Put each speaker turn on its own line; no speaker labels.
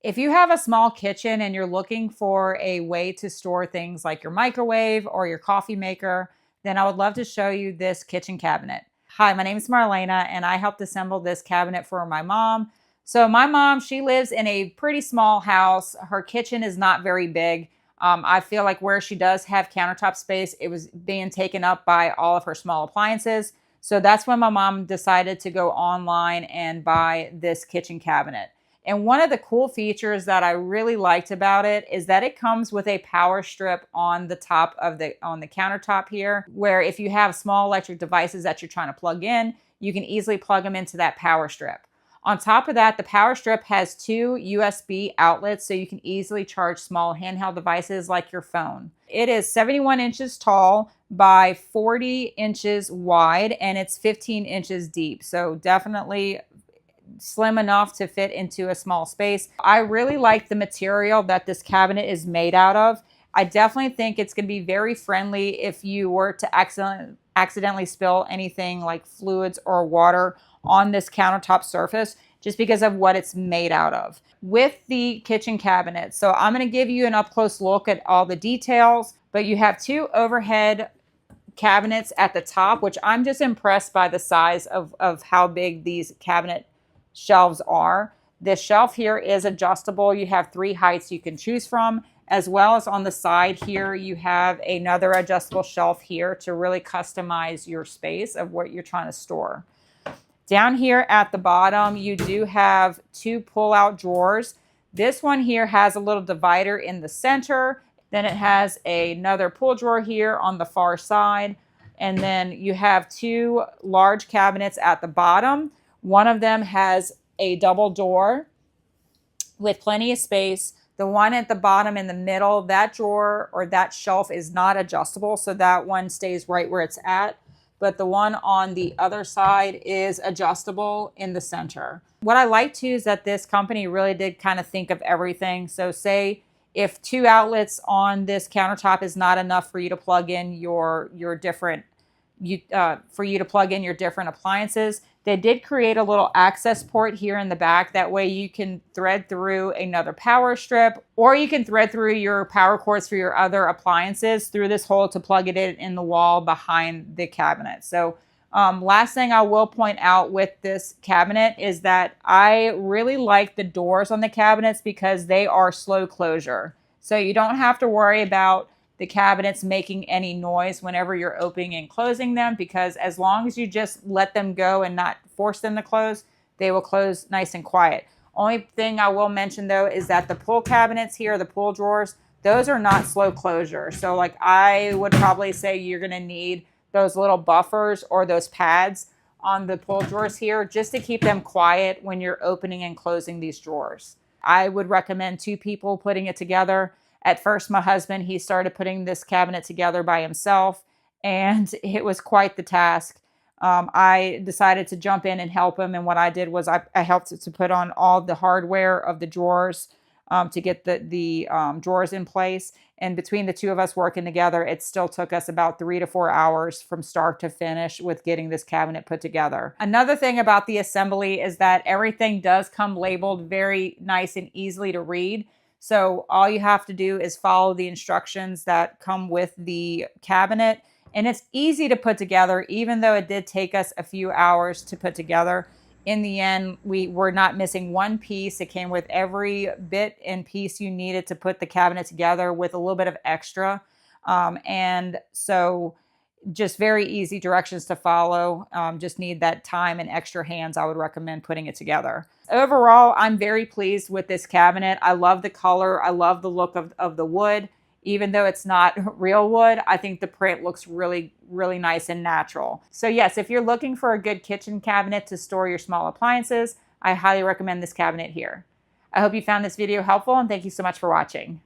If you have a small kitchen and you're looking for a way to store things like your microwave or your coffee maker, then I would love to show you this kitchen cabinet. Hi, my name is Marlena and I helped assemble this cabinet for my mom. So my mom, she lives in a pretty small house. Her kitchen is not very big. I feel like where she does have countertop space, it was being taken up by all of her small appliances. So that's when my mom decided to go online and buy this kitchen cabinet. And one of the cool features that I really liked about it is that it comes with a power strip on the top of the countertop here, where if you have small electric devices that you're trying to plug in, you can easily plug them into that power strip. On top of that, the power strip has 2 USB outlets, so you can easily charge small handheld devices like your phone. It is 71 inches tall by 40 inches wide, and it's 15 inches deep. So definitely slim enough to fit into a small space. I really like the material that this cabinet is made out of. I definitely think it's going to be very friendly if you were to accidentally spill anything like fluids or water on this countertop surface, just because of what it's made out of. With the kitchen cabinet, so I'm going to give you an up close look at all the details, but you have 2 overhead cabinets at the top, which I'm just impressed by the size of how big these cabinet shelves are. This shelf here is adjustable. You have 3 heights you can choose from, as well as on the side here, you have another adjustable shelf here to really customize your space of what you're trying to store. Down here at the bottom, you do have 2 pull-out drawers. This one here has a little divider in the center. Then it has another pull drawer here on the far side. And then you have 2 large cabinets at the bottom. One of them has a double door with plenty of space. The one at the bottom in the middle, that drawer or that shelf is not adjustable, so that one stays right where it's at. But the one on the other side is adjustable in the center. What I like too is that this company really did kind of think of everything. So say if 2 outlets on this countertop is not enough for you to plug in your different appliances, they did create a little access port here in the back. That way you can thread through another power strip, or you can thread through your power cords for your other appliances through this hole to plug it in the wall behind the cabinet. So last thing I will point out with this cabinet is that I really like the doors on the cabinets because they are slow closure. So you don't have to worry about the cabinets making any noise whenever you're opening and closing them, because as long as you just let them go and not force them to close, they will close nice and quiet. Only thing I will mention though is that the pull cabinets here, the pull drawers, those are not slow closure. So like I would probably say you're going to need those little buffers or those pads on the pull drawers here just to keep them quiet when you're opening and closing these drawers. I would recommend 2 people putting it together. At first, my husband, he started putting this cabinet together by himself, and it was quite the task. I decided to jump in and help him, and what I did was I helped to put on all the hardware of the drawers to get the drawers in place. And between the 2 of us working together, it still took us about 3 to 4 hours from start to finish with getting this cabinet put together. Another thing about the assembly is that everything does come labeled very nice and easily to read. So all you have to do is follow the instructions that come with the cabinet. And it's easy to put together, even though it did take us a few hours to put together. In the end, we were not missing one piece. It came with every bit and piece you needed to put the cabinet together with a little bit of extra. And so just very easy directions to follow. Just need that time and extra hands. I would recommend putting it together. Overall, I'm very pleased with this cabinet. I love the color. I love the look of the wood. Even though it's not real wood, I think the print looks really, really nice and natural. So yes, if you're looking for a good kitchen cabinet to store your small appliances, I highly recommend this cabinet here. I hope you found this video helpful, and thank you so much for watching.